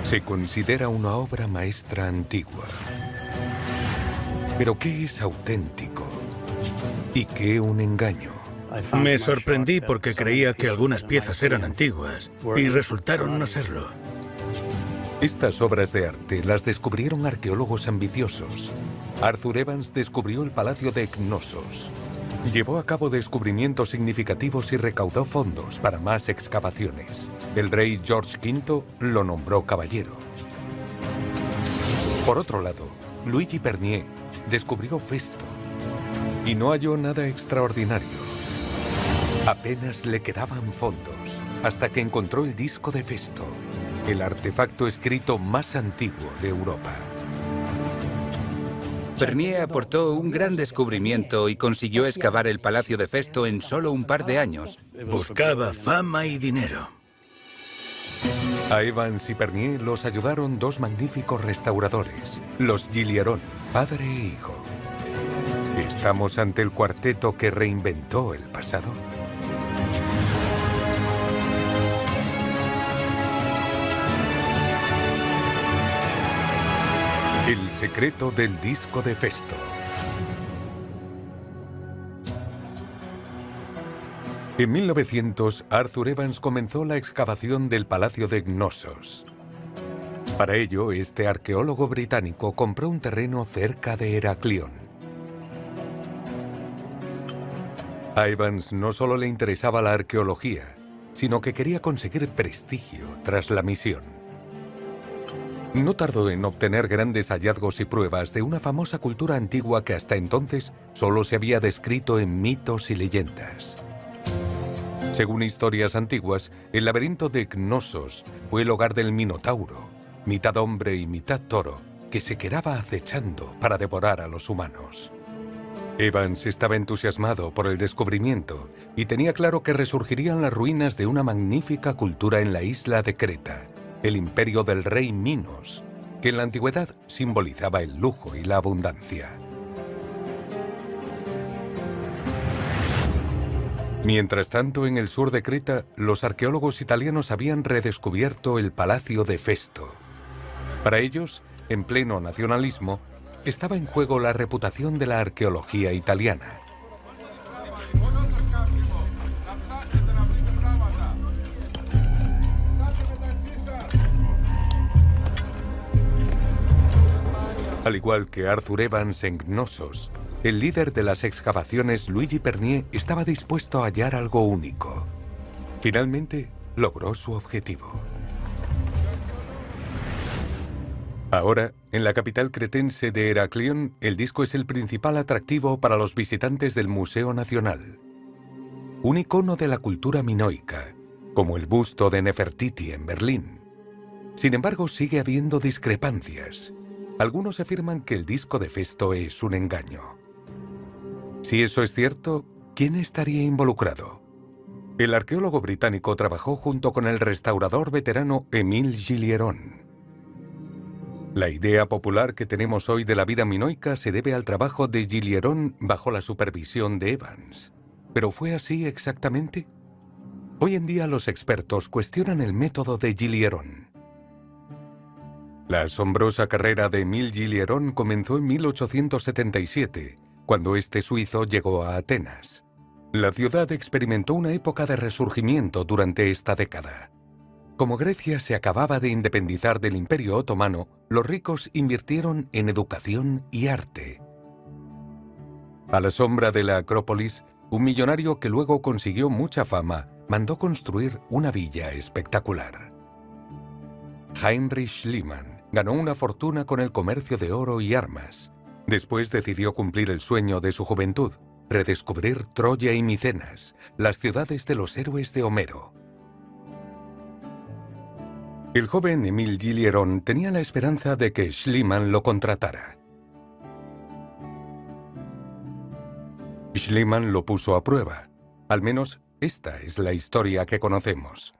Se considera una obra maestra antigua. Pero ¿qué es auténtico? ¿Y qué un engaño? Me sorprendí porque creía que algunas piezas eran antiguas y resultaron no serlo. Estas obras de arte las descubrieron arqueólogos ambiciosos. Arthur Evans descubrió el Palacio de Cnossos. Llevó a cabo descubrimientos significativos y recaudó fondos para más excavaciones. El rey George V lo nombró caballero. Por otro lado, Luigi Pernier descubrió Festo y no halló nada extraordinario. Apenas le quedaban fondos hasta que encontró el disco de Festo, el artefacto escrito más antiguo de Europa. Pernier aportó un gran descubrimiento y consiguió excavar el Palacio de Festo en solo un par de años. Buscaba fama y dinero. A Evans y Pernier los ayudaron dos magníficos restauradores, los Gilieron, padre e hijo. ¿Estamos ante el cuarteto que reinventó el pasado? El secreto del disco de Festo. En 1900, Arthur Evans comenzó la excavación del Palacio de Cnossos. Para ello, este arqueólogo británico compró un terreno cerca de Heraclión. A Evans no solo le interesaba la arqueología, sino que quería conseguir prestigio tras la misión. No tardó en obtener grandes hallazgos y pruebas de una famosa cultura antigua que hasta entonces solo se había descrito en mitos y leyendas. Según historias antiguas, el laberinto de Cnossos fue el hogar del Minotauro, mitad hombre y mitad toro, que se quedaba acechando para devorar a los humanos. Evans estaba entusiasmado por el descubrimiento y tenía claro que resurgirían las ruinas de una magnífica cultura en la isla de Creta, el imperio del rey Minos, que en la antigüedad simbolizaba el lujo y la abundancia. Mientras tanto, en el sur de Creta, los arqueólogos italianos habían redescubierto el Palacio de Festo. Para ellos, en pleno nacionalismo, estaba en juego la reputación de la arqueología italiana. Al igual que Arthur Evans en Cnossos, el líder de las excavaciones, Luigi Pernier, estaba dispuesto a hallar algo único. Finalmente, logró su objetivo. Ahora, en la capital cretense de Heraclión, el disco es el principal atractivo para los visitantes del Museo Nacional. Un icono de la cultura minoica, como el busto de Nefertiti en Berlín. Sin embargo, sigue habiendo discrepancias. Algunos afirman que el disco de Festo es un engaño. Si eso es cierto, ¿quién estaría involucrado? El arqueólogo británico trabajó junto con el restaurador veterano Émile Gilieron. La idea popular que tenemos hoy de la vida minoica se debe al trabajo de Gilieron bajo la supervisión de Evans. ¿Pero fue así exactamente? Hoy en día los expertos cuestionan el método de Gilieron. La asombrosa carrera de Émile Gilieron comenzó en 1877, cuando este suizo llegó a Atenas. La ciudad experimentó una época de resurgimiento durante esta década. Como Grecia se acababa de independizar del Imperio Otomano, los ricos invirtieron en educación y arte. A la sombra de la Acrópolis, un millonario que luego consiguió mucha fama mandó construir una villa espectacular. Heinrich Schliemann ganó una fortuna con el comercio de oro y armas. Después decidió cumplir el sueño de su juventud, redescubrir Troya y Micenas, las ciudades de los héroes de Homero. El joven Émile Gilieron tenía la esperanza de que Schliemann lo contratara. Schliemann lo puso a prueba. Al menos esta es la historia que conocemos.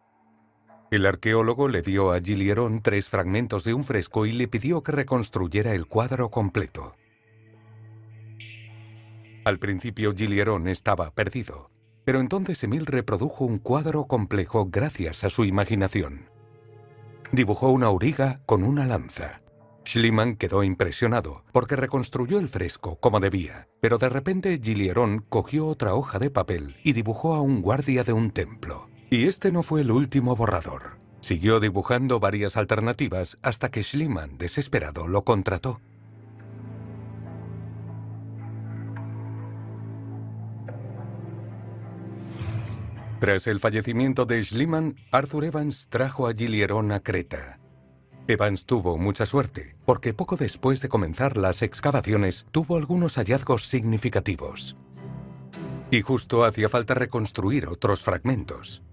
El arqueólogo le dio a Gilieron 3 fragmentos de un fresco y le pidió que reconstruyera el cuadro completo. Al principio Gilieron estaba perdido, pero entonces Émile reprodujo un cuadro complejo gracias a su imaginación. Dibujó una auriga con una lanza. Schliemann quedó impresionado porque reconstruyó el fresco como debía, pero de repente Gilieron cogió otra hoja de papel y dibujó a un guardia de un templo. Y este no fue el último borrador. Siguió dibujando varias alternativas hasta que Schliemann, desesperado, lo contrató. Tras el fallecimiento de Schliemann, Arthur Evans trajo a Gilieron a Creta. Evans tuvo mucha suerte, porque poco después de comenzar las excavaciones, tuvo algunos hallazgos significativos. Y justo hacía falta reconstruir otros fragmentos.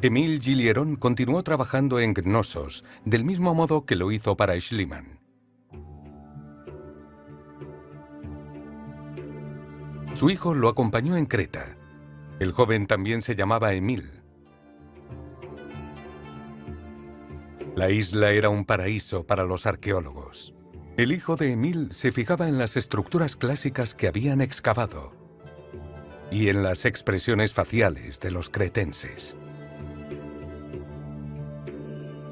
Émile Gilieron continuó trabajando en Cnossos, del mismo modo que lo hizo para Schliemann. Su hijo lo acompañó en Creta. El joven también se llamaba Émile. La isla era un paraíso para los arqueólogos. El hijo de Émile se fijaba en las estructuras clásicas que habían excavado y en las expresiones faciales de los cretenses.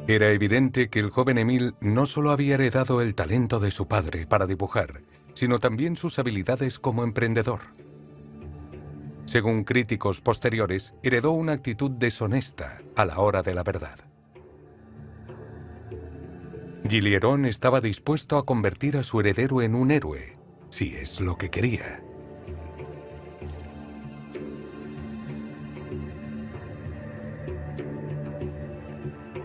Era evidente que el joven Émile no solo había heredado el talento de su padre para dibujar, sino también sus habilidades como emprendedor. Según críticos posteriores, heredó una actitud deshonesta a la hora de la verdad. Gilieron estaba dispuesto a convertir a su heredero en un héroe, si es lo que quería.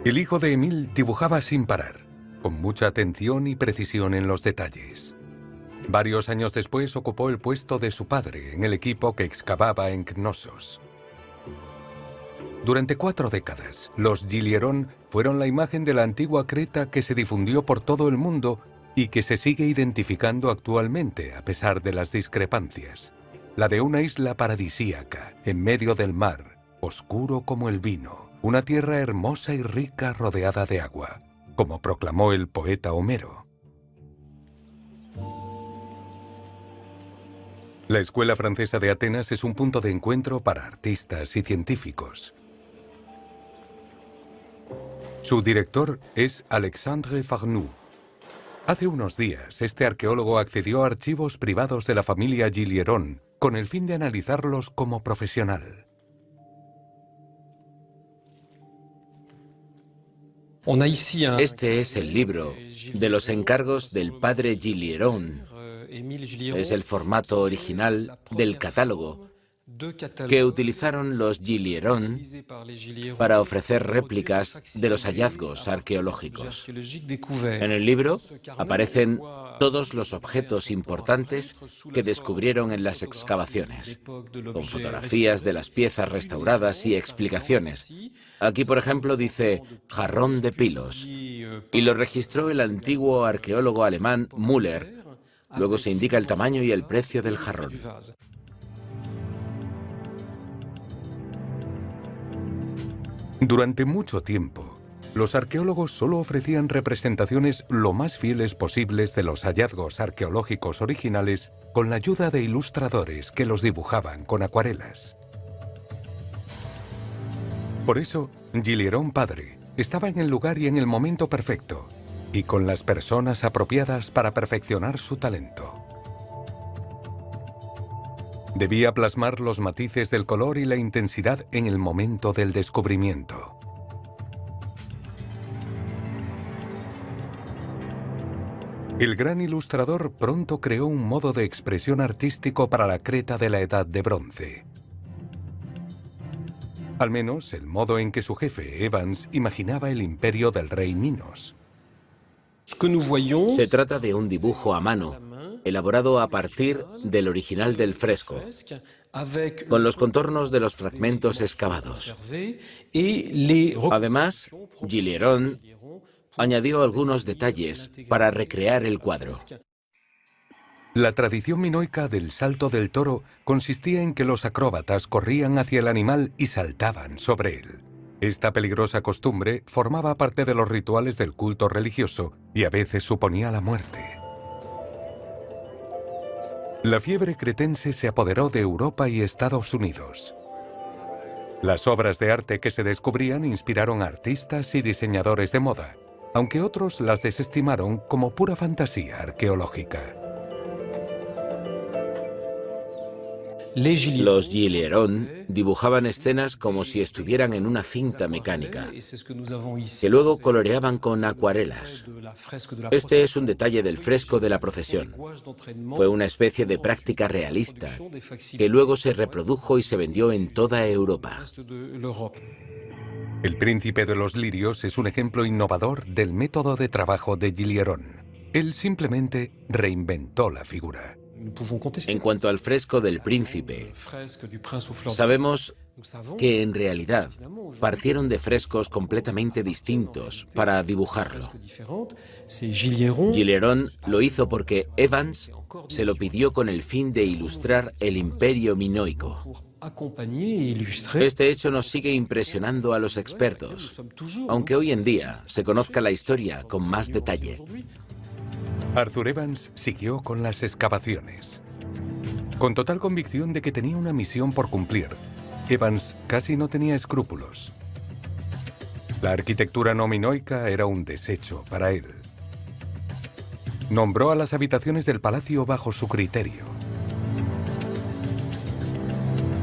El hijo de Émile dibujaba sin parar, con mucha atención y precisión en los detalles. Varios años después ocupó el puesto de su padre en el equipo que excavaba en Cnossos. Durante 4 décadas, los Gilieron fueron la imagen de la antigua Creta que se difundió por todo el mundo y que se sigue identificando actualmente a pesar de las discrepancias. La de una isla paradisíaca, en medio del mar, oscuro como el vino, una tierra hermosa y rica rodeada de agua, como proclamó el poeta Homero. La Escuela Francesa de Atenas es un punto de encuentro para artistas y científicos. Su director es Alexandre Farnoux. Hace unos días, este arqueólogo accedió a archivos privados de la familia Gilieron con el fin de analizarlos como profesional. Este es el libro de los encargos del padre Gilieron. Es el formato original del catálogo que utilizaron los Gilieron para ofrecer réplicas de los hallazgos arqueológicos. En el libro aparecen todos los objetos importantes que descubrieron en las excavaciones, con fotografías de las piezas restauradas y explicaciones. Aquí, por ejemplo, dice jarrón de Pilos, y lo registró el antiguo arqueólogo alemán Müller. Luego se indica el tamaño y el precio del jarrón. Durante mucho tiempo, los arqueólogos solo ofrecían representaciones lo más fieles posibles de los hallazgos arqueológicos originales con la ayuda de ilustradores que los dibujaban con acuarelas. Por eso, Gilieron padre estaba en el lugar y en el momento perfecto, y con las personas apropiadas para perfeccionar su talento. Debía plasmar los matices del color y la intensidad en el momento del descubrimiento. El gran ilustrador pronto creó un modo de expresión artístico para la Creta de la Edad de Bronce. Al menos el modo en que su jefe, Evans, imaginaba el imperio del rey Minos. Se trata de un dibujo a mano, elaborado a partir del original del fresco, con los contornos de los fragmentos excavados. Además, Gilieron añadió algunos detalles para recrear el cuadro. La tradición minoica del salto del toro consistía en que los acróbatas corrían hacia el animal y saltaban sobre él. Esta peligrosa costumbre formaba parte de los rituales del culto religioso y a veces suponía la muerte. La fiebre cretense se apoderó de Europa y Estados Unidos. Las obras de arte que se descubrían inspiraron a artistas y diseñadores de moda, aunque otros las desestimaron como pura fantasía arqueológica. Los Gilieron dibujaban escenas como si estuvieran en una cinta mecánica, que luego coloreaban con acuarelas. Este es un detalle del fresco de la procesión. Fue una especie de práctica realista, que luego se reprodujo y se vendió en toda Europa. El príncipe de los lirios es un ejemplo innovador del método de trabajo de Gilieron. Él simplemente reinventó la figura. En cuanto al fresco del príncipe, sabemos que en realidad partieron de frescos completamente distintos para dibujarlo. Gilieron lo hizo porque Evans se lo pidió con el fin de ilustrar el imperio minoico. Este hecho nos sigue impresionando a los expertos, aunque hoy en día se conozca la historia con más detalle. Arthur Evans siguió con las excavaciones. Con total convicción de que tenía una misión por cumplir, Evans casi no tenía escrúpulos. La arquitectura no minoica era un desecho para él. Nombró a las habitaciones del palacio bajo su criterio.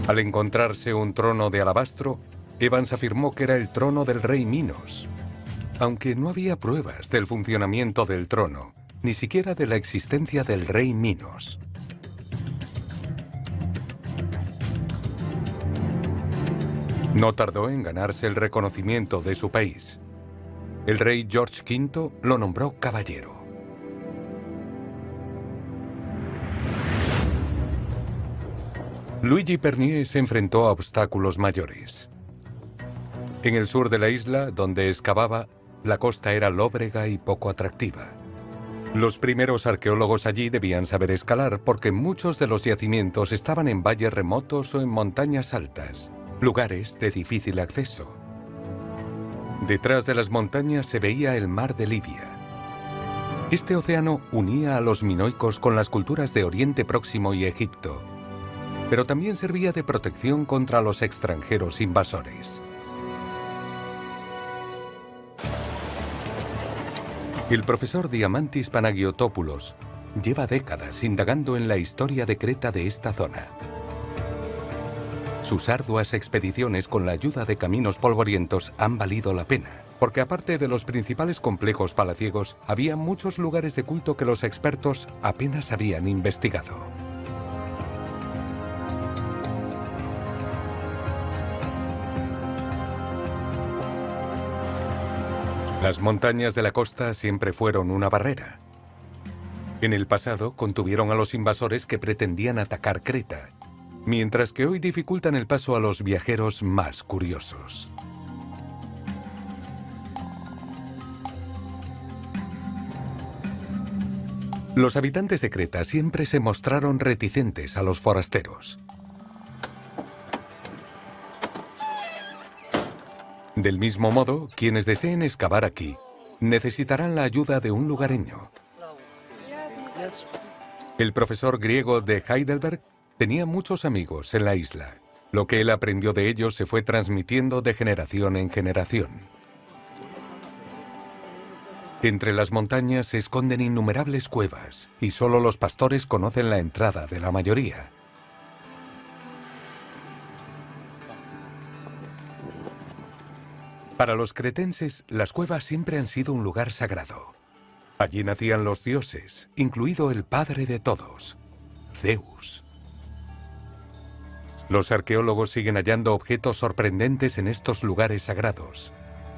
Al encontrarse un trono de alabastro, Evans afirmó que era el trono del rey Minos. Aunque no había pruebas del funcionamiento del trono, ni siquiera de la existencia del rey Minos. No tardó en ganarse el reconocimiento de su país. El rey George V lo nombró caballero. Luigi Pernier se enfrentó a obstáculos mayores. En el sur de la isla, donde excavaba, la costa era lóbrega y poco atractiva. Los primeros arqueólogos allí debían saber escalar porque muchos de los yacimientos estaban en valles remotos o en montañas altas, lugares de difícil acceso. Detrás de las montañas se veía el mar de Libia. Este océano unía a los minoicos con las culturas de Oriente Próximo y Egipto, pero también servía de protección contra los extranjeros invasores. El profesor Diamantis Panagiotopoulos lleva décadas indagando en la historia de Creta de esta zona. Sus arduas expediciones con la ayuda de caminos polvorientos han valido la pena, porque aparte de los principales complejos palaciegos, había muchos lugares de culto que los expertos apenas habían investigado. Las montañas de la costa siempre fueron una barrera. En el pasado contuvieron a los invasores que pretendían atacar Creta, mientras que hoy dificultan el paso a los viajeros más curiosos. Los habitantes de Creta siempre se mostraron reticentes a los forasteros. Del mismo modo, quienes deseen excavar aquí necesitarán la ayuda de un lugareño. El profesor griego de Heidelberg tenía muchos amigos en la isla. Lo que él aprendió de ellos se fue transmitiendo de generación en generación. Entre las montañas se esconden innumerables cuevas y solo los pastores conocen la entrada de la mayoría. Para los cretenses, las cuevas siempre han sido un lugar sagrado. Allí nacían los dioses, incluido el padre de todos, Zeus. Los arqueólogos siguen hallando objetos sorprendentes en estos lugares sagrados,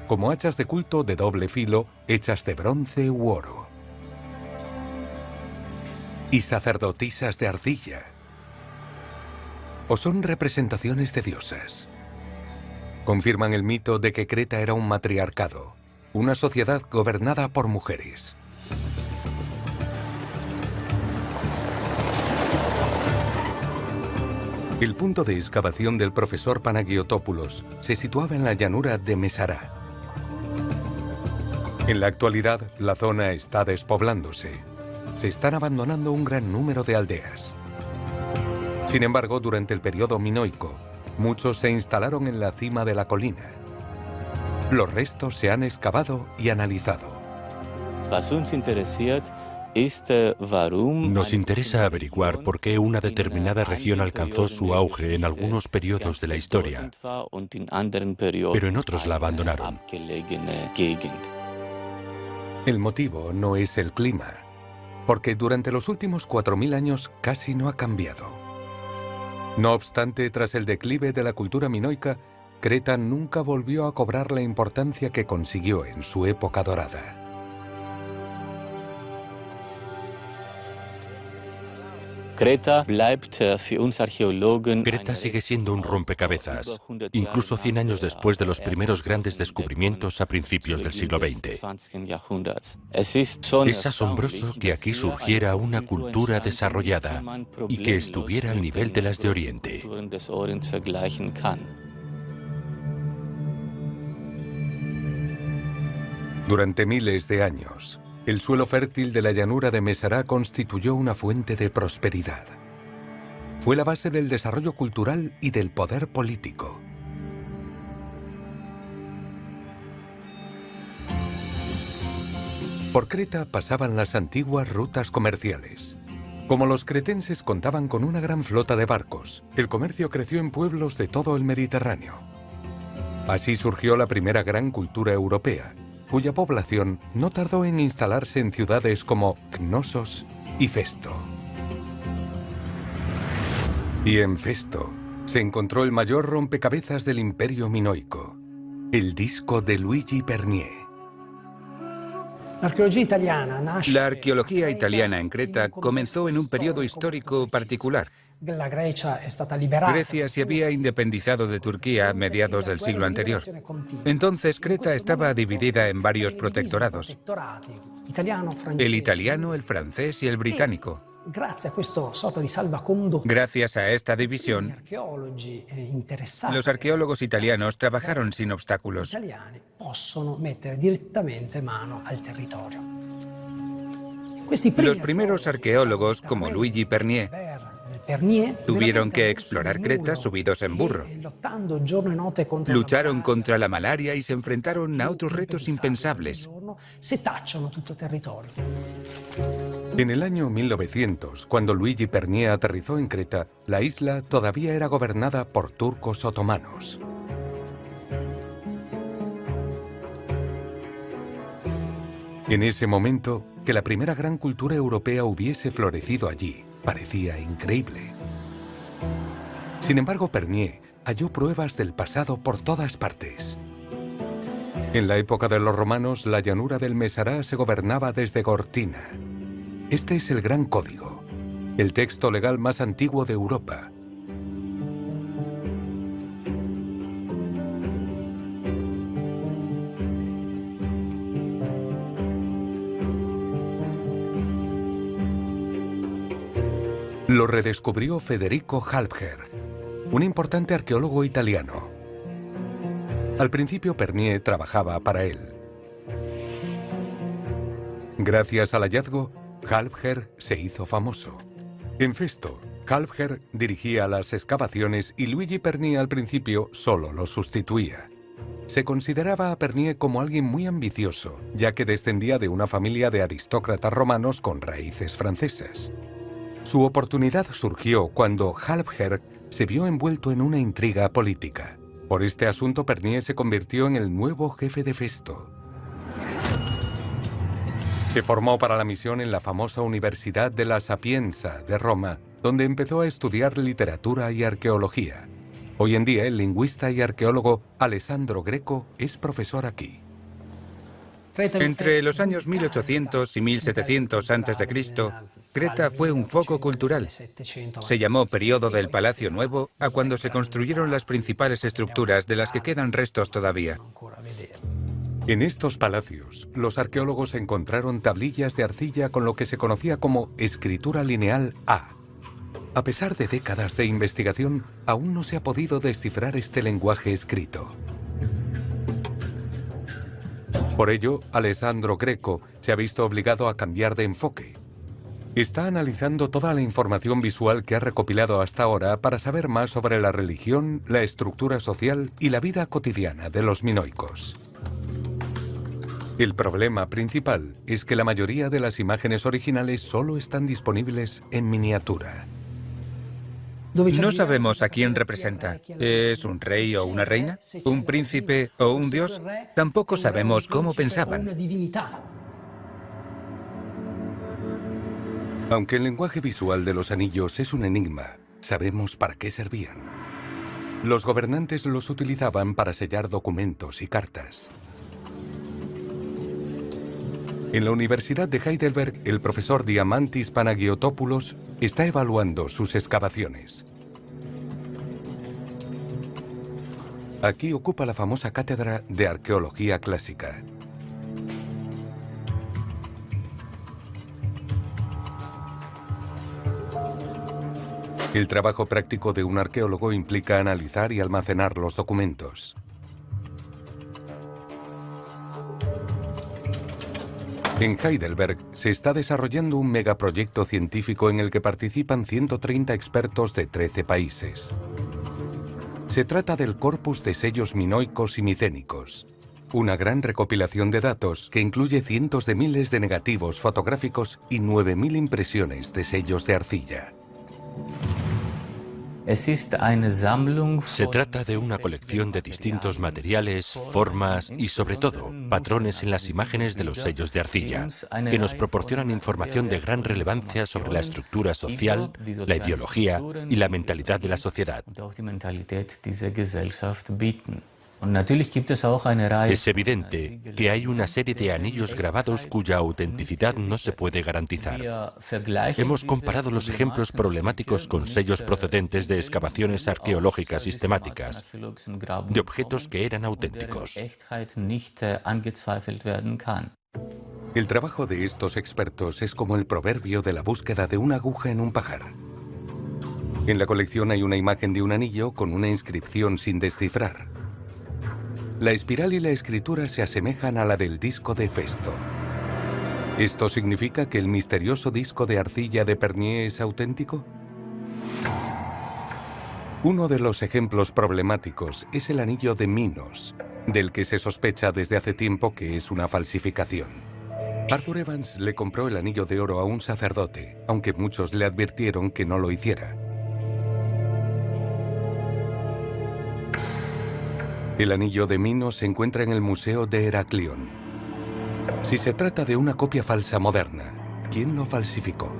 como hachas de culto de doble filo hechas de bronce u oro, y sacerdotisas de arcilla, o son representaciones de diosas. Confirman el mito de que Creta era un matriarcado, una sociedad gobernada por mujeres. El punto de excavación del profesor Panagiotopoulos se situaba en la llanura de Mesará. En la actualidad, la zona está despoblándose. Se están abandonando un gran número de aldeas. Sin embargo, durante el periodo minoico, muchos se instalaron en la cima de la colina. Los restos se han excavado y analizado. Nos interesa averiguar por qué una determinada región alcanzó su auge en algunos periodos de la historia, pero en otros la abandonaron. El motivo no es el clima, porque durante los últimos 4000 años casi no ha cambiado. No obstante, tras el declive de la cultura minoica, Creta nunca volvió a cobrar la importancia que consiguió en su época dorada. Creta sigue siendo un rompecabezas, incluso 100 años después de los primeros grandes descubrimientos a principios del siglo XX. Es asombroso que aquí surgiera una cultura desarrollada y que estuviera al nivel de las de Oriente. Durante miles de años, el suelo fértil de la llanura de Mesará constituyó una fuente de prosperidad. Fue la base del desarrollo cultural y del poder político. Por Creta pasaban las antiguas rutas comerciales. Como los cretenses contaban con una gran flota de barcos, el comercio creció en pueblos de todo el Mediterráneo. Así surgió la primera gran cultura europea, cuya población no tardó en instalarse en ciudades como Cnosos y Festo. Y en Festo se encontró el mayor rompecabezas del Imperio Minoico, el disco de Luigi Pernier. La arqueología italiana en Creta comenzó en un periodo histórico particular. Grecia se había independizado de Turquía a mediados del siglo anterior. Entonces Creta estaba dividida en varios protectorados: el italiano, el francés y el británico. Gracias a esta división, los arqueólogos italianos trabajaron sin obstáculos. Los primeros arqueólogos, como Luigi Pernier, tuvieron que explorar Creta subidos en burro. Lucharon contra la malaria y se enfrentaron a otros retos impensables. En el año 1900, cuando Luigi Pernier aterrizó en Creta, la isla todavía era gobernada por turcos otomanos. En ese momento, que la primera gran cultura europea hubiese florecido allí parecía increíble. Sin embargo, Pernier halló pruebas del pasado por todas partes. En la época de los romanos, la llanura del Mesará se gobernaba desde Gortina. Este es el Gran Código, el texto legal más antiguo de Europa. Lo redescubrió Federico Halbher, un importante arqueólogo italiano. Al principio Pernier trabajaba para él. Gracias al hallazgo, Halbher se hizo famoso. En Festo, Halbher dirigía las excavaciones y Luigi Pernier al principio solo lo sustituía. Se consideraba a Pernier como alguien muy ambicioso, ya que descendía de una familia de aristócratas romanos con raíces francesas. Su oportunidad surgió cuando Halbher se vio envuelto en una intriga política. Por este asunto, Pernier se convirtió en el nuevo jefe de Festo. Se formó para la misión en la famosa Universidad de la Sapienza de Roma, donde empezó a estudiar literatura y arqueología. Hoy en día, el lingüista y arqueólogo Alessandro Greco es profesor aquí. Entre los años 1800 y 1700 a.C., Creta fue un foco cultural. Se llamó Período del Palacio Nuevo a cuando se construyeron las principales estructuras de las que quedan restos todavía. En estos palacios, los arqueólogos encontraron tablillas de arcilla con lo que se conocía como escritura lineal A. A pesar de décadas de investigación, aún no se ha podido descifrar este lenguaje escrito. Por ello, Alessandro Greco se ha visto obligado a cambiar de enfoque. Está analizando toda la información visual que ha recopilado hasta ahora para saber más sobre la religión, la estructura social y la vida cotidiana de los minoicos. El problema principal es que la mayoría de las imágenes originales solo están disponibles en miniatura. No sabemos a quién representa. ¿Es un rey o una reina? ¿Un príncipe o un dios? Tampoco sabemos cómo pensaban. Aunque el lenguaje visual de los anillos es un enigma, sabemos para qué servían. Los gobernantes los utilizaban para sellar documentos y cartas. En la Universidad de Heidelberg, el profesor Diamantis Panagiotopoulos está evaluando sus excavaciones. Aquí ocupa la famosa cátedra de arqueología clásica. El trabajo práctico de un arqueólogo implica analizar y almacenar los documentos. En Heidelberg se está desarrollando un megaproyecto científico en el que participan 130 expertos de 13 países. Se trata del corpus de sellos minoicos y micénicos, una gran recopilación de datos que incluye cientos de miles de negativos fotográficos y 9.000 impresiones de sellos de arcilla. Se trata de una colección de distintos materiales, formas y, sobre todo, patrones en las imágenes de los sellos de arcilla, que nos proporcionan información de gran relevancia sobre la estructura social, la ideología y la mentalidad de la sociedad. Es evidente que hay una serie de anillos grabados cuya autenticidad no se puede garantizar. Hemos comparado los ejemplos problemáticos con sellos procedentes de excavaciones arqueológicas sistemáticas, de objetos que eran auténticos. El trabajo de estos expertos es como el proverbio de la búsqueda de una aguja en un pajar. En la colección hay una imagen de un anillo con una inscripción sin descifrar. La espiral y la escritura se asemejan a la del disco de Festo. ¿Esto significa que el misterioso disco de arcilla de Pernier es auténtico? Uno de los ejemplos problemáticos es el anillo de Minos, del que se sospecha desde hace tiempo que es una falsificación. Arthur Evans le compró el anillo de oro a un sacerdote, aunque muchos le advirtieron que no lo hiciera. El anillo de Minos se encuentra en el Museo de Heraclión. Si se trata de una copia falsa moderna, ¿quién lo falsificó?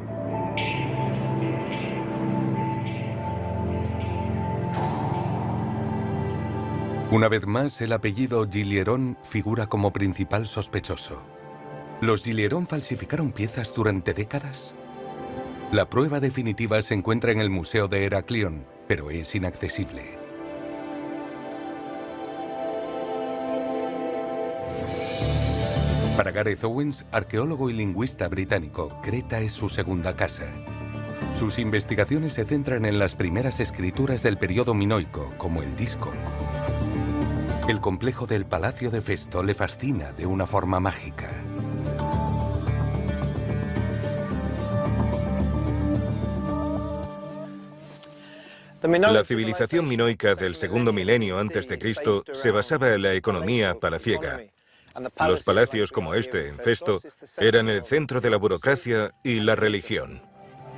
Una vez más, el apellido Gilieron figura como principal sospechoso. ¿Los Gilieron falsificaron piezas durante décadas? La prueba definitiva se encuentra en el Museo de Heraclión, pero es inaccesible. Para Gareth Owens, arqueólogo y lingüista británico, Creta es su segunda casa. Sus investigaciones se centran en las primeras escrituras del periodo minoico, como el disco. El complejo del Palacio de Festo le fascina de una forma mágica. La civilización minoica del segundo milenio antes de Cristo se basaba en la economía palaciega. Los palacios como este, en Festo, eran el centro de la burocracia y la religión.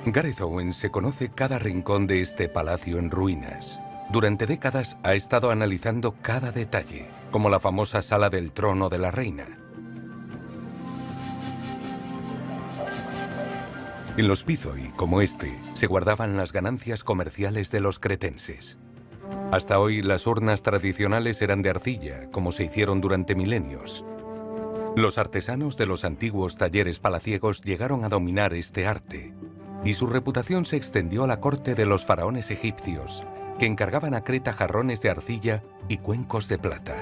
Gareth Owens se conoce cada rincón de este palacio en ruinas. Durante décadas ha estado analizando cada detalle, como la famosa sala del trono de la reina. En los Pithoi, como este, se guardaban las ganancias comerciales de los cretenses. Hasta hoy, las urnas tradicionales eran de arcilla, como se hicieron durante milenios. Los artesanos de los antiguos talleres palaciegos llegaron a dominar este arte, y su reputación se extendió a la corte de los faraones egipcios, que encargaban a Creta jarrones de arcilla y cuencos de plata.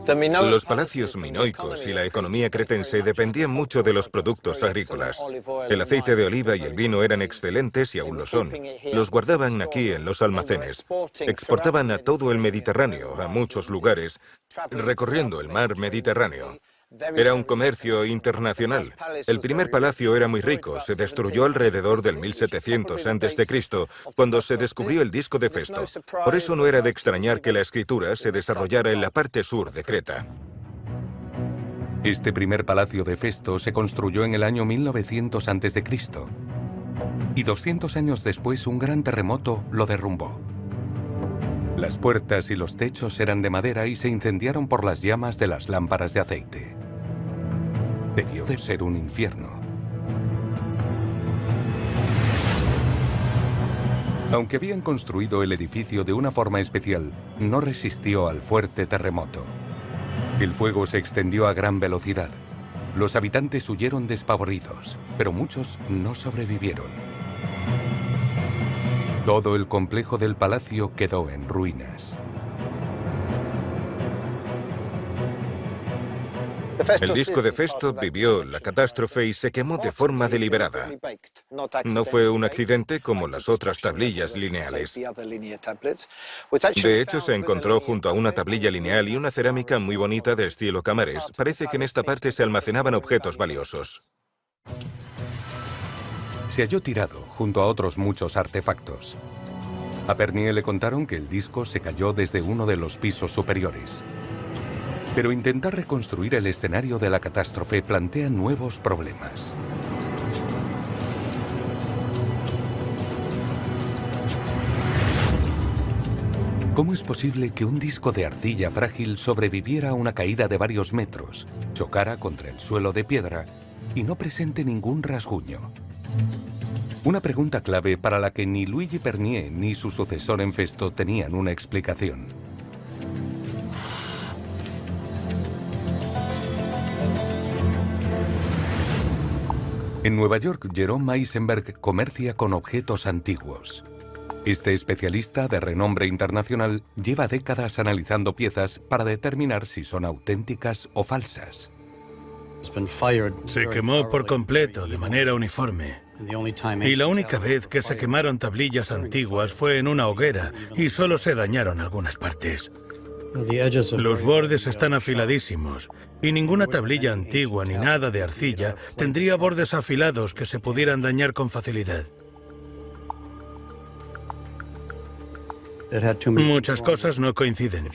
Los palacios minoicos y la economía cretense dependían mucho de los productos agrícolas. El aceite de oliva y el vino eran excelentes y aún lo son. Los guardaban aquí en los almacenes. Exportaban a todo el Mediterráneo, a muchos lugares, recorriendo el mar Mediterráneo. Era un comercio internacional. El primer palacio era muy rico, se destruyó alrededor del 1700 a.C., cuando se descubrió el disco de Festo. Por eso no era de extrañar que la escritura se desarrollara en la parte sur de Creta. Este primer palacio de Festo se construyó en el año 1900 a.C. y 200 años después un gran terremoto lo derrumbó. Las puertas y los techos eran de madera y se incendiaron por las llamas de las lámparas de aceite. Debió de ser un infierno. Aunque habían construido el edificio de una forma especial, no resistió al fuerte terremoto. El fuego se extendió a gran velocidad. Los habitantes huyeron despavoridos, pero muchos no sobrevivieron. Todo el complejo del palacio quedó en ruinas. El disco de Festo vivió la catástrofe y se quemó de forma deliberada. No fue un accidente como las otras tablillas lineales. De hecho, se encontró junto a una tablilla lineal y una cerámica muy bonita de estilo Camarés. Parece que en esta parte se almacenaban objetos valiosos. Se halló tirado junto a otros muchos artefactos. A Pernier le contaron que el disco se cayó desde uno de los pisos superiores. Pero intentar reconstruir el escenario de la catástrofe plantea nuevos problemas. ¿Cómo es posible que un disco de arcilla frágil sobreviviera a una caída de varios metros, chocara contra el suelo de piedra y no presente ningún rasguño? Una pregunta clave para la que ni Luigi Pernier ni su sucesor en Festo tenían una explicación. En Nueva York, Jerome Eisenberg comercia con objetos antiguos. Este especialista de renombre internacional lleva décadas analizando piezas para determinar si son auténticas o falsas. Se quemó por completo, de manera uniforme. Y la única vez que se quemaron tablillas antiguas fue en una hoguera y solo se dañaron algunas partes. Los bordes están afiladísimos y ninguna tablilla antigua ni nada de arcilla tendría bordes afilados que se pudieran dañar con facilidad. Muchas cosas no coinciden.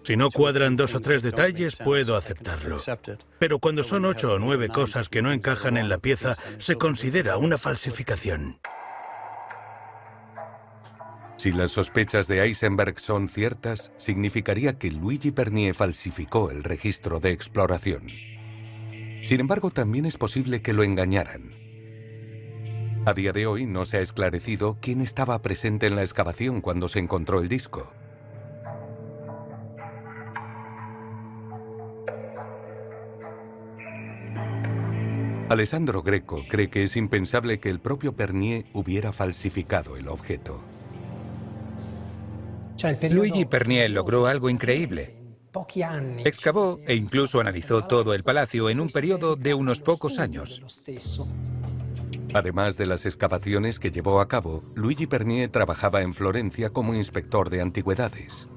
Si no cuadran 2 o 3 detalles, puedo aceptarlo. Pero cuando son 8 o 9 cosas que no encajan en la pieza, se considera una falsificación. Si las sospechas de Eisenberg son ciertas, significaría que Luigi Pernier falsificó el registro de exploración. Sin embargo, también es posible que lo engañaran. A día de hoy no se ha esclarecido quién estaba presente en la excavación cuando se encontró el disco. Alessandro Greco cree que es impensable que el propio Pernier hubiera falsificado el objeto. Luigi Pernier logró algo increíble. Excavó e incluso analizó todo el palacio en un periodo de unos pocos años. Además de las excavaciones que llevó a cabo, Luigi Pernier trabajaba en Florencia como inspector de antigüedades.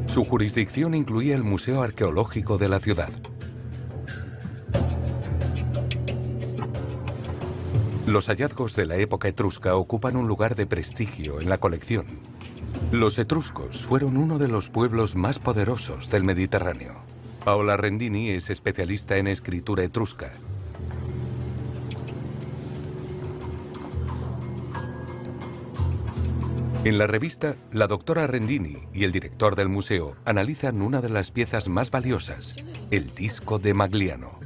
Su jurisdicción incluía el Museo Arqueológico de la ciudad. Los hallazgos de la época etrusca ocupan un lugar de prestigio en la colección. Los etruscos fueron uno de los pueblos más poderosos del Mediterráneo. Paola Rendini es especialista en escritura etrusca. En la revista, la doctora Rendini y el director del museo analizan una de las piezas más valiosas, el disco de Magliano.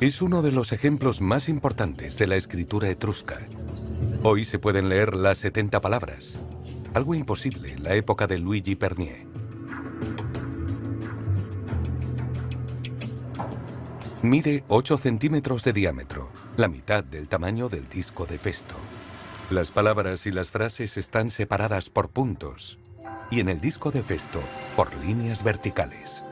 Es uno de los ejemplos más importantes de la escritura etrusca. Hoy se pueden leer las 70 palabras, algo imposible en la época de Luigi Pernier. Mide 8 centímetros de diámetro, la mitad del tamaño del disco de Festo. Las palabras y las frases están separadas por puntos. y en el disco de Festo por líneas verticales.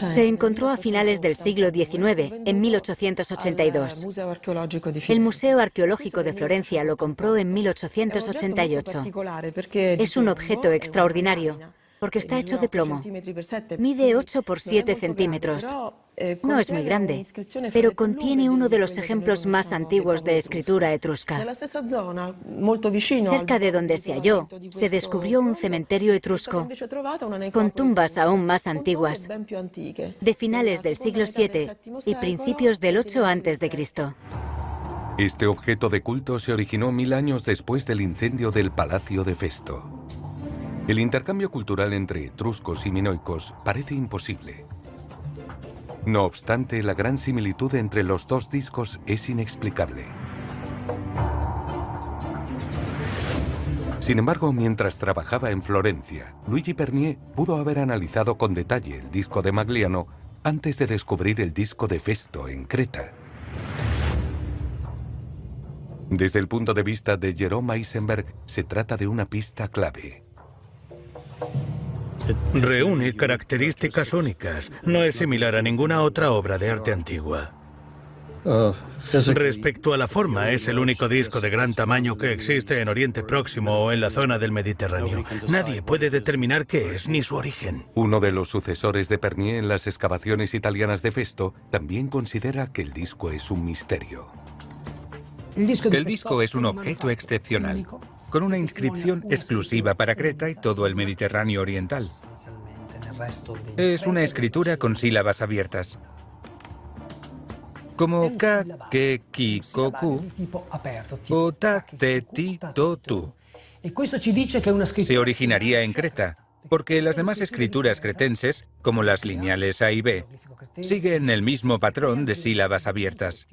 Se encontró a finales del siglo XIX, en 1882. El Museo Arqueológico de Florencia lo compró en 1888. Es un objeto extraordinario, porque está hecho de plomo. Mide 8 por 7 centímetros. No es muy grande, pero contiene uno de los ejemplos más antiguos de escritura etrusca. Cerca de donde se halló, se descubrió un cementerio etrusco, con tumbas aún más antiguas, de finales del siglo VII y principios del 8 a.C. Este objeto de culto se originó 1000 años después del incendio del Palacio de Festo. El intercambio cultural entre etruscos y minoicos parece imposible. No obstante, la gran similitud entre los dos discos es inexplicable. Sin embargo, mientras trabajaba en Florencia, Luigi Pernier pudo haber analizado con detalle el disco de Magliano antes de descubrir el disco de Festo en Creta. Desde el punto de vista de Jerome Eisenberg, se trata de una pista clave. Reúne características únicas. No es similar a ninguna otra obra de arte antigua. Respecto a la forma, es el único disco de gran tamaño que existe en Oriente Próximo o en la zona del Mediterráneo. Nadie puede determinar qué es ni su origen. Uno de los sucesores de Pernier en las excavaciones italianas de Festo también considera que el disco es un misterio. El disco es un objeto excepcional, con una inscripción exclusiva para Creta y todo el Mediterráneo oriental. Es una escritura con sílabas abiertas, como ka, ke, ki, ko, ku, o ta, te, ti, to, tu. Se originaría en Creta, porque las demás escrituras cretenses, como las lineales A y B, siguen el mismo patrón de sílabas abiertas.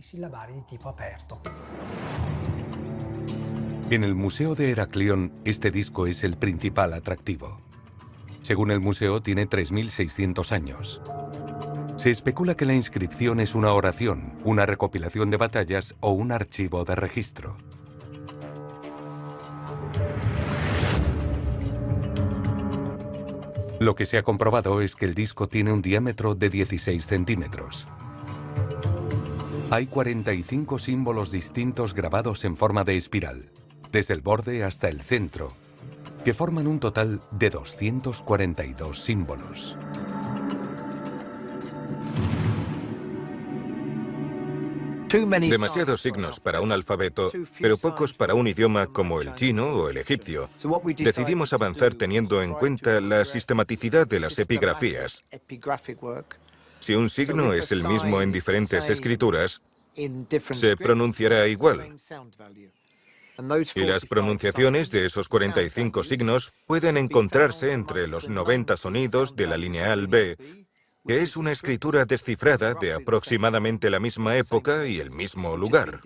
En el Museo de Heraclión, este disco es el principal atractivo. Según el museo, tiene 3600 años. Se especula que la inscripción es una oración, una recopilación de batallas o un archivo de registro. Lo que se ha comprobado es que el disco tiene un diámetro de 16 centímetros. Hay 45 símbolos distintos grabados en forma de espiral, desde el borde hasta el centro, que forman un total de 242 símbolos. Demasiados signos para un alfabeto, pero pocos para un idioma como el chino o el egipcio. Decidimos avanzar teniendo en cuenta la sistematicidad de las epigrafías. Si un signo es el mismo en diferentes escrituras, se pronunciará igual. Y las pronunciaciones de esos 45 signos pueden encontrarse entre los 90 sonidos de la lineal B, que es una escritura descifrada de aproximadamente la misma época y el mismo lugar.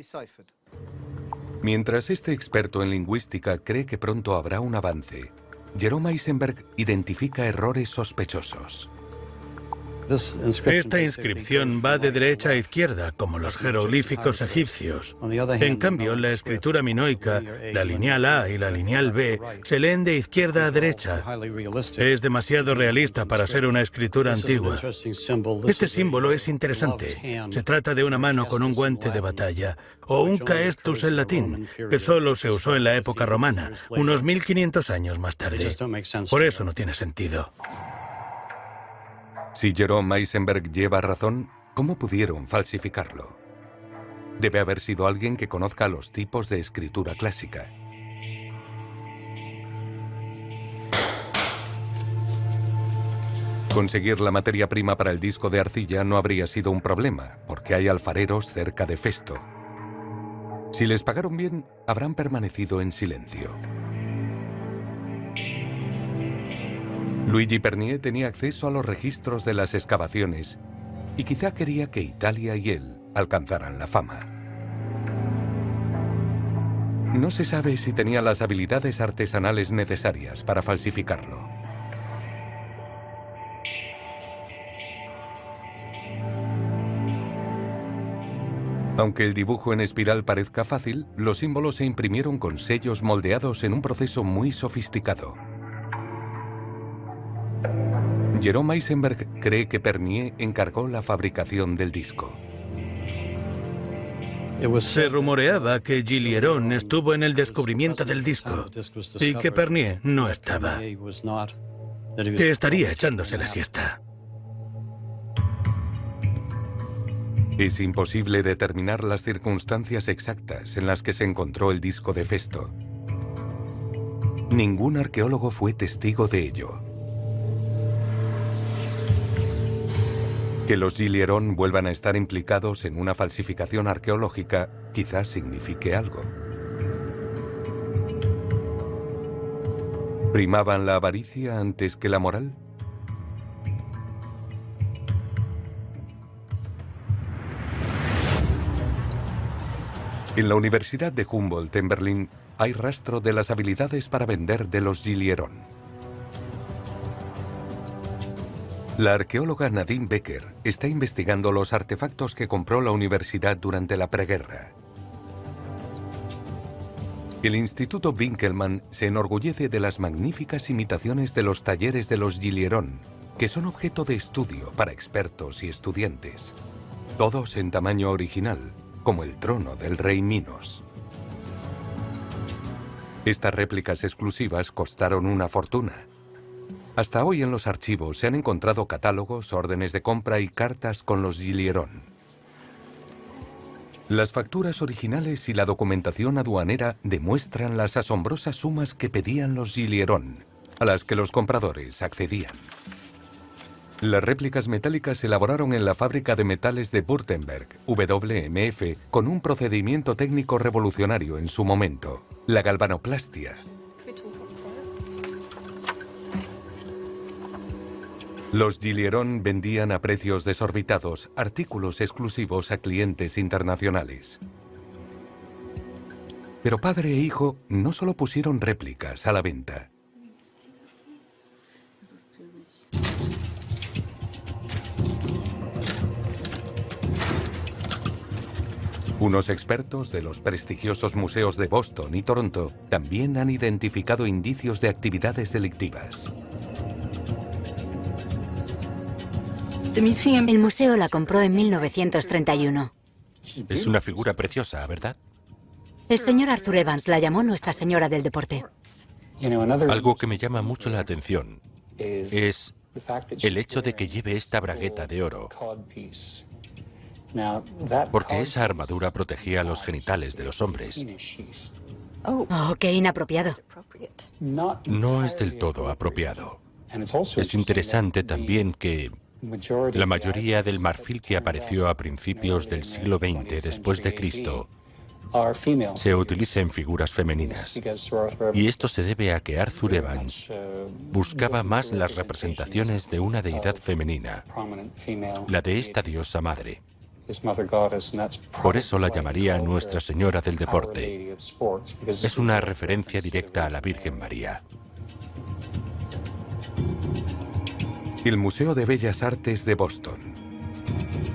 Mientras este experto en lingüística cree que pronto habrá un avance, Jerome Eisenberg identifica errores sospechosos. Esta inscripción va de derecha a izquierda, como los jeroglíficos egipcios. En cambio, la escritura minoica, la lineal A y la lineal B, se leen de izquierda a derecha. Es demasiado realista para ser una escritura antigua. Este símbolo es interesante. Se trata de una mano con un guante de batalla, o un caestus en latín, que solo se usó en la época romana, unos 1500 años más tarde. Por eso no tiene sentido. Si Jerome Eisenberg lleva razón, ¿cómo pudieron falsificarlo? Debe haber sido alguien que conozca los tipos de escritura clásica. Conseguir la materia prima para el disco de arcilla no habría sido un problema, porque hay alfareros cerca de Festo. Si les pagaron bien, habrán permanecido en silencio. Luigi Pernier tenía acceso a los registros de las excavaciones y quizá quería que Italia y él alcanzaran la fama. No se sabe si tenía las habilidades artesanales necesarias para falsificarlo. Aunque el dibujo en espiral parezca fácil, los símbolos se imprimieron con sellos moldeados en un proceso muy sofisticado. Jerome Eisenberg cree que Pernier encargó la fabricación del disco. Se rumoreaba que Gilieron estuvo en el descubrimiento del disco y que Pernier no estaba, que estaría echándose la siesta. Es imposible determinar las circunstancias exactas en las que se encontró el disco de Festo. Ningún arqueólogo fue testigo de ello. Que los Gilieron vuelvan a estar implicados en una falsificación arqueológica quizás signifique algo. ¿Primaban la avaricia antes que la moral? En la Universidad de Humboldt en Berlín hay rastro de las habilidades para vender de los Gilieron. La arqueóloga Nadine Becker está investigando los artefactos que compró la universidad durante la preguerra. El Instituto Winkelmann se enorgullece de las magníficas imitaciones de los talleres de los Gilieron, que son objeto de estudio para expertos y estudiantes. Todos en tamaño original, como el trono del rey Minos. Estas réplicas exclusivas costaron una fortuna. Hasta hoy en los archivos se han encontrado catálogos, órdenes de compra y cartas con los Gilieron. Las facturas originales y la documentación aduanera demuestran las asombrosas sumas que pedían los Gilieron, a las que los compradores accedían. Las réplicas metálicas se elaboraron en la fábrica de metales de Württemberg, WMF, con un procedimiento técnico revolucionario en su momento, la galvanoplastia. Los Gilieron vendían a precios desorbitados artículos exclusivos a clientes internacionales. Pero padre e hijo no solo pusieron réplicas a la venta. Unos expertos de los prestigiosos museos de Boston y Toronto también han identificado indicios de actividades delictivas. El museo la compró en 1931. Es una figura preciosa, ¿verdad? El señor Arthur Evans la llamó Nuestra Señora del Deporte. Algo que me llama mucho la atención es el hecho de que lleve esta bragueta de oro, porque esa armadura protegía los genitales de los hombres. Oh, qué inapropiado. No es del todo apropiado. Es interesante también que la mayoría del marfil que apareció a principios del siglo XX después de Cristo se utiliza en figuras femeninas. Y esto se debe a que Arthur Evans buscaba más las representaciones de una deidad femenina, la de esta diosa madre. Por eso la llamaría Nuestra Señora del Deporte. Es una referencia directa a la Virgen María. El Museo de Bellas Artes de Boston.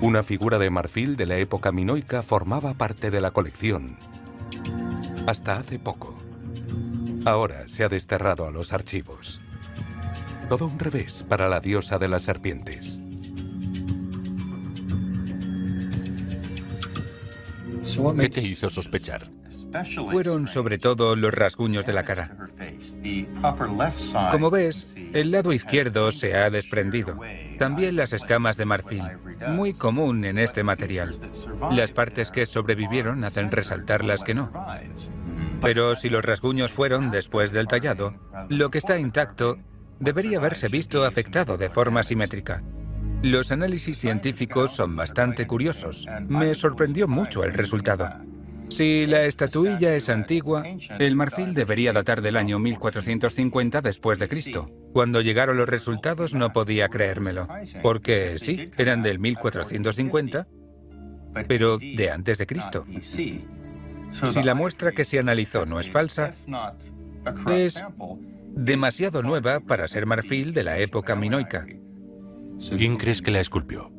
Una figura de marfil de la época minoica formaba parte de la colección. Hasta hace poco. Ahora se ha desterrado a los archivos. Todo un revés para la diosa de las serpientes. ¿Qué te hizo sospechar? Fueron sobre todo los rasguños de la cara. Como ves, el lado izquierdo se ha desprendido. También las escamas de marfil, muy común en este material. Las partes que sobrevivieron hacen resaltar las que no. Pero si los rasguños fueron después del tallado, lo que está intacto debería haberse visto afectado de forma simétrica. Los análisis científicos son bastante curiosos. Me sorprendió mucho el resultado. Si la estatuilla es antigua, el marfil debería datar del año 1450 después de Cristo. Cuando llegaron los resultados no podía creérmelo, porque sí, eran del 1450, pero de antes de Cristo. Si la muestra que se analizó no es falsa, es demasiado nueva para ser marfil de la época minoica. ¿Quién crees que la esculpió?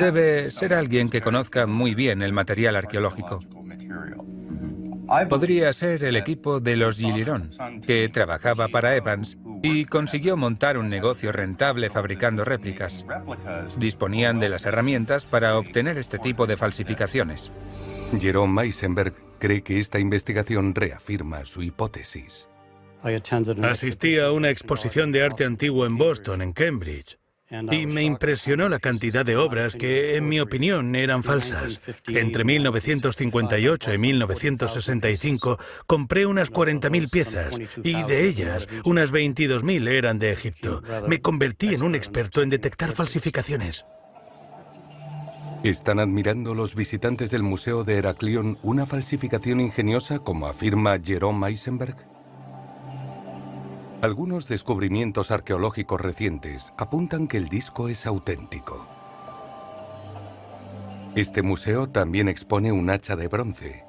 Debe ser alguien que conozca muy bien el material arqueológico. Podría ser el equipo de los Gilleron, que trabajaba para Evans y consiguió montar un negocio rentable fabricando réplicas. Disponían de las herramientas para obtener este tipo de falsificaciones. Jerome Eisenberg cree que esta investigación reafirma su hipótesis. Asistí a una exposición de arte antiguo en Boston, en Cambridge, y me impresionó la cantidad de obras que, en mi opinión, eran falsas. Entre 1958 y 1965 compré unas 40.000 piezas, y de ellas, unas 22.000 eran de Egipto. Me convertí en un experto en detectar falsificaciones. ¿Están admirando los visitantes del Museo de Heraclión una falsificación ingeniosa como afirma Jerome Eisenberg? Algunos descubrimientos arqueológicos recientes apuntan que el disco es auténtico. Este museo también expone un hacha de bronce.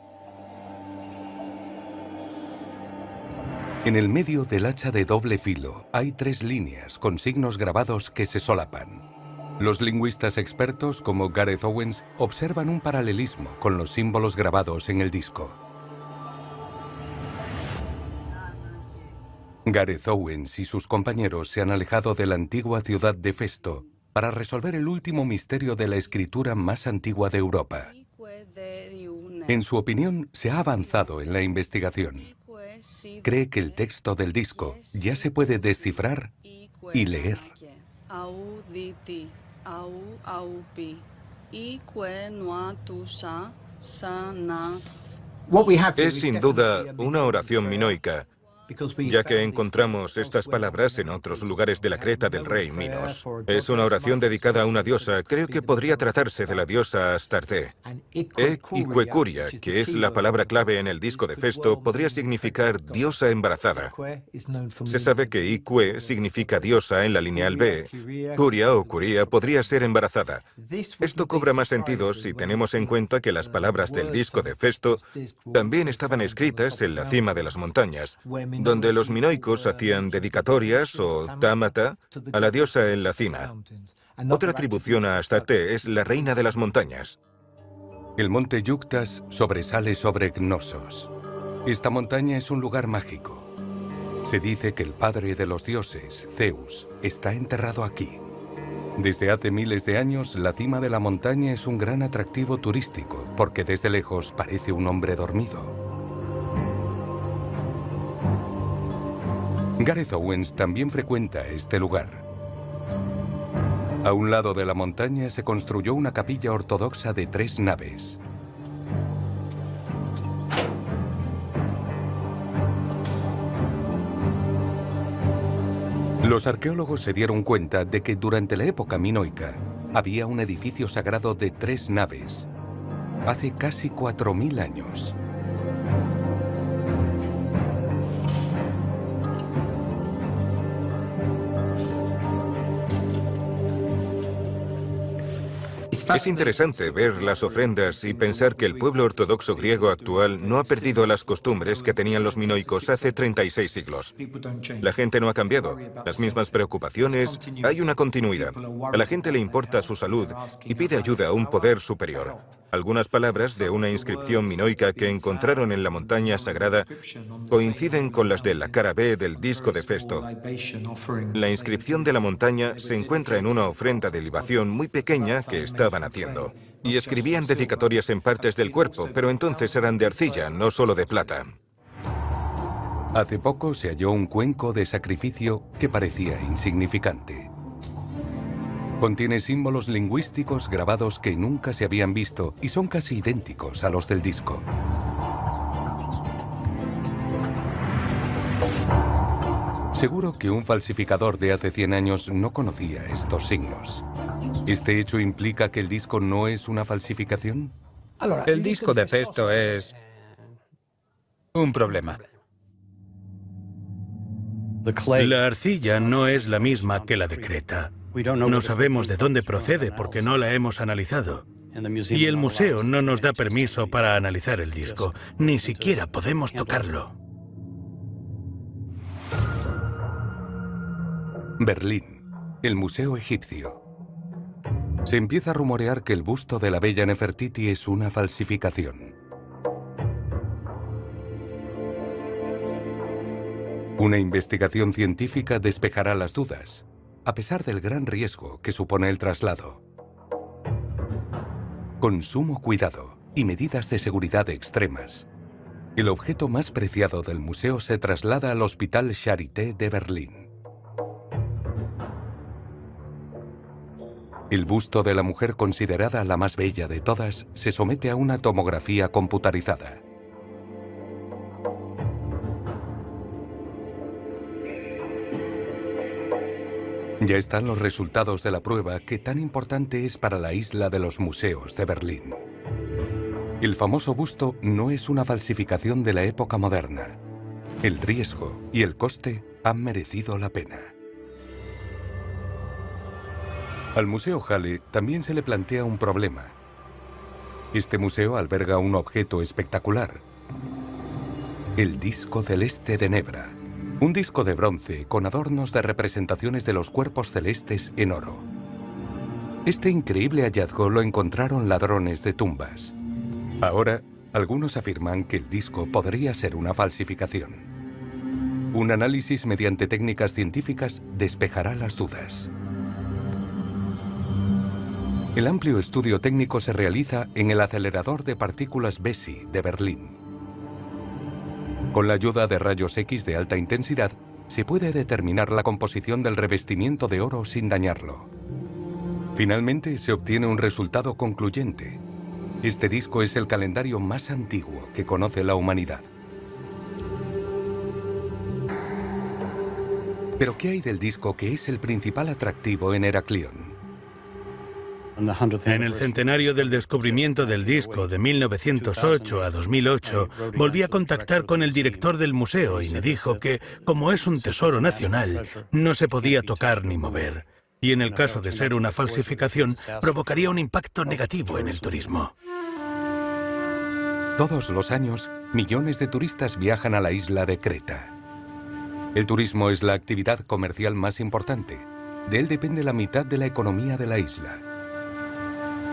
En el medio del hacha de doble filo hay 3 líneas con signos grabados que se solapan. Los lingüistas expertos como Gareth Owens observan un paralelismo con los símbolos grabados en el disco. Gareth Owens y sus compañeros se han alejado de la antigua ciudad de Festo para resolver el último misterio de la escritura más antigua de Europa. En su opinión, se ha avanzado en la investigación. Cree que el texto del disco ya se puede descifrar y leer. Es sin duda una oración minoica, ya que encontramos estas palabras en otros lugares de la Creta del rey Minos. Es una oración dedicada a una diosa. Creo que podría tratarse de la diosa Astarte. Iquecuria, que es la palabra clave en el disco de Festo, podría significar diosa embarazada. Se sabe que Ique significa diosa en la lineal B. Curia o Curia podría ser embarazada. Esto cobra más sentido si tenemos en cuenta que las palabras del disco de Festo también estaban escritas en la cima de las montañas, donde los minoicos hacían dedicatorias o támata a la diosa en la cima. Otra atribución a Astarte es la reina de las montañas. El monte Yuctas sobresale sobre Cnosos. Esta montaña es un lugar mágico. Se dice que el padre de los dioses, Zeus, está enterrado aquí. Desde hace miles de años, la cima de la montaña es un gran atractivo turístico, porque desde lejos parece un hombre dormido. Gareth Owens también frecuenta este lugar. A un lado de la montaña se construyó una capilla ortodoxa de 3 naves. Los arqueólogos se dieron cuenta de que durante la época minoica había un edificio sagrado de 3 naves, hace casi 4.000 años. Es interesante ver las ofrendas y pensar que el pueblo ortodoxo griego actual no ha perdido las costumbres que tenían los minoicos hace 36 siglos. La gente no ha cambiado, las mismas preocupaciones, hay una continuidad. A la gente le importa su salud y pide ayuda a un poder superior. Algunas palabras de una inscripción minoica que encontraron en la montaña sagrada coinciden con las de la cara B del disco de Festo. La inscripción de la montaña se encuentra en una ofrenda de libación muy pequeña que estaban haciendo. Y escribían dedicatorias en partes del cuerpo, pero entonces eran de arcilla, no solo de plata. Hace poco se halló un cuenco de sacrificio que parecía insignificante. Contiene símbolos lingüísticos grabados que nunca se habían visto y son casi idénticos a los del disco. Seguro que un falsificador de hace 100 años no conocía estos signos. ¿Este hecho implica que el disco no es una falsificación? El disco de Festo es un problema. La arcilla no es la misma que la de Creta. No sabemos de dónde procede porque no la hemos analizado. Y el museo no nos da permiso para analizar el disco. Ni siquiera podemos tocarlo. Berlín, el Museo Egipcio. Se empieza a rumorear que el busto de la bella Nefertiti es una falsificación. Una investigación científica despejará las dudas, a pesar del gran riesgo que supone el traslado. Con sumo cuidado y medidas de seguridad extremas, el objeto más preciado del museo se traslada al Hospital Charité de Berlín. El busto de la mujer considerada la más bella de todas se somete a una tomografía computarizada. Ya están los resultados de la prueba que tan importante es para la isla de los museos de Berlín. El famoso busto no es una falsificación de la época moderna. El riesgo y el coste han merecido la pena. Al Museo Halle también se le plantea un problema. Este museo alberga un objeto espectacular: el disco celeste de Nebra. Un disco de bronce con adornos de representaciones de los cuerpos celestes en oro. Este increíble hallazgo lo encontraron ladrones de tumbas. Ahora, algunos afirman que el disco podría ser una falsificación. Un análisis mediante técnicas científicas despejará las dudas. El amplio estudio técnico se realiza en el acelerador de partículas BESI de Berlín. Con la ayuda de rayos X de alta intensidad, se puede determinar la composición del revestimiento de oro sin dañarlo. Finalmente, se obtiene un resultado concluyente. Este disco es el calendario más antiguo que conoce la humanidad. Pero ¿qué hay del disco que es el principal atractivo en Heraclión? En el centenario del descubrimiento del disco de 1908 a 2008, volví a contactar con el director del museo y me dijo que, como es un tesoro nacional, no se podía tocar ni mover. Y en el caso de ser una falsificación, provocaría un impacto negativo en el turismo. Todos los años, millones de turistas viajan a la isla de Creta. El turismo es la actividad comercial más importante. De él depende la mitad de la economía de la isla.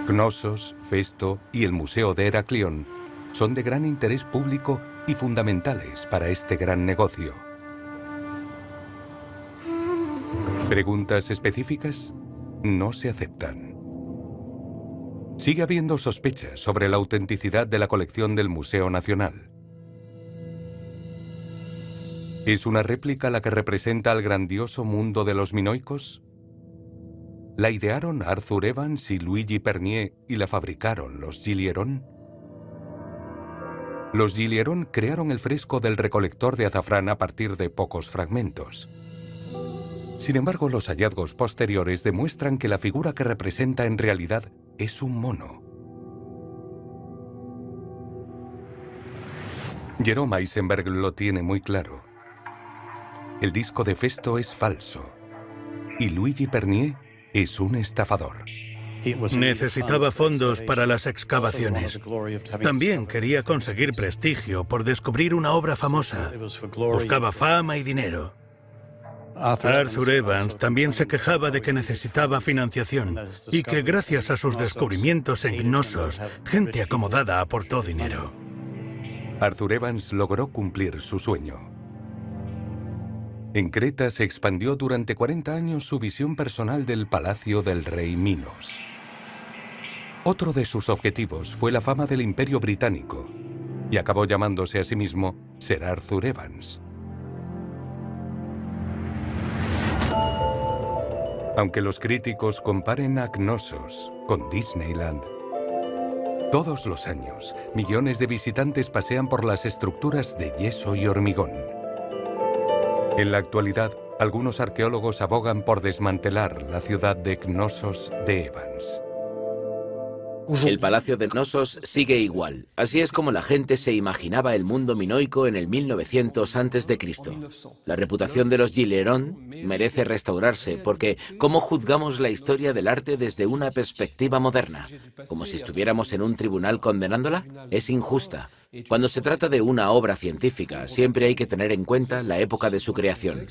Cnosos, Festo y el Museo de Heraclión son de gran interés público y fundamentales para este gran negocio. ¿Preguntas específicas? No se aceptan. Sigue habiendo sospechas sobre la autenticidad de la colección del Museo Nacional. ¿Es una réplica la que representa al grandioso mundo de los minoicos? ¿La idearon Arthur Evans y Luigi Pernier y la fabricaron los Gilieron? Los Gilieron crearon el fresco del recolector de azafrán a partir de pocos fragmentos. Sin embargo, los hallazgos posteriores demuestran que la figura que representa en realidad es un mono. Jerome Eisenberg lo tiene muy claro. El disco de Festo es falso y Luigi Pernier es un estafador. Necesitaba fondos para las excavaciones. También quería conseguir prestigio por descubrir una obra famosa. Buscaba fama y dinero. Arthur Evans también se quejaba de que necesitaba financiación y que gracias a sus descubrimientos en Cnosos, gente acomodada aportó dinero. Arthur Evans logró cumplir su sueño. En Creta se expandió durante 40 años su visión personal del palacio del rey Minos. Otro de sus objetivos fue la fama del Imperio Británico y acabó llamándose a sí mismo Sir Arthur Evans. Aunque los críticos comparen a Cnosos con Disneyland, todos los años millones de visitantes pasean por las estructuras de yeso y hormigón. En la actualidad, algunos arqueólogos abogan por desmantelar la ciudad de Cnosos de Evans. El palacio de Cnosos sigue igual. Así es como la gente se imaginaba el mundo minoico en el 1900 a.C. La reputación de los Gilieron merece restaurarse porque ¿cómo juzgamos la historia del arte desde una perspectiva moderna? ¿Como si estuviéramos en un tribunal condenándola? Es injusta. Cuando se trata de una obra científica, siempre hay que tener en cuenta la época de su creación.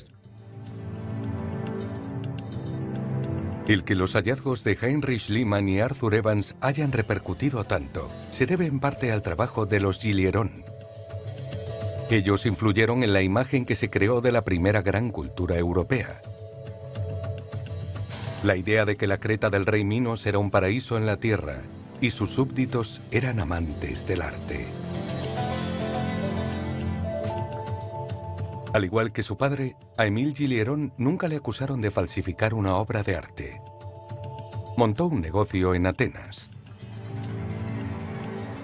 El que los hallazgos de Heinrich Schliemann y Arthur Evans hayan repercutido tanto se debe en parte al trabajo de los Gilieron. Ellos influyeron en la imagen que se creó de la primera gran cultura europea. La idea de que la Creta del rey Minos era un paraíso en la tierra y sus súbditos eran amantes del arte. Al igual que su padre, a Émile Gilieron nunca le acusaron de falsificar una obra de arte. Montó un negocio en Atenas.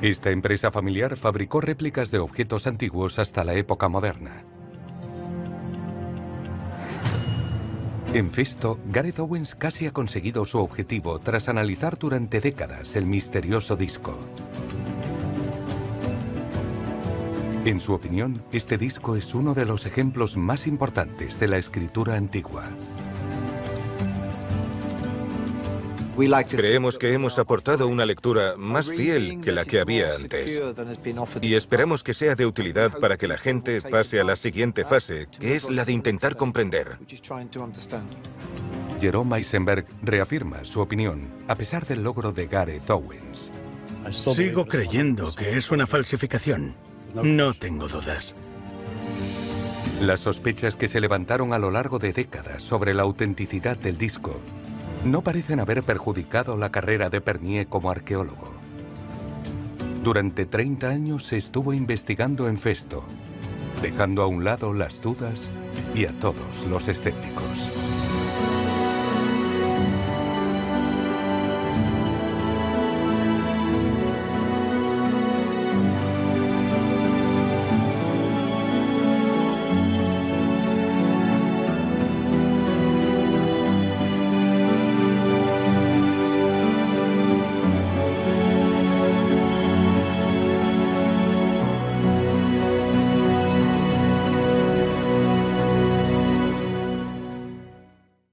Esta empresa familiar fabricó réplicas de objetos antiguos hasta la época moderna. En Festo, Gareth Owens casi ha conseguido su objetivo tras analizar durante décadas el misterioso disco. En su opinión, este disco es uno de los ejemplos más importantes de la escritura antigua. Creemos que hemos aportado una lectura más fiel que la que había antes. Y esperamos que sea de utilidad para que la gente pase a la siguiente fase, que es la de intentar comprender. Jerome Eisenberg reafirma su opinión, a pesar del logro de Gareth Owens. Sigo creyendo que es una falsificación. No tengo dudas. Las sospechas que se levantaron a lo largo de décadas sobre la autenticidad del disco no parecen haber perjudicado la carrera de Pernier como arqueólogo. Durante 30 años se estuvo investigando en Festo, dejando a un lado las dudas y a todos los escépticos.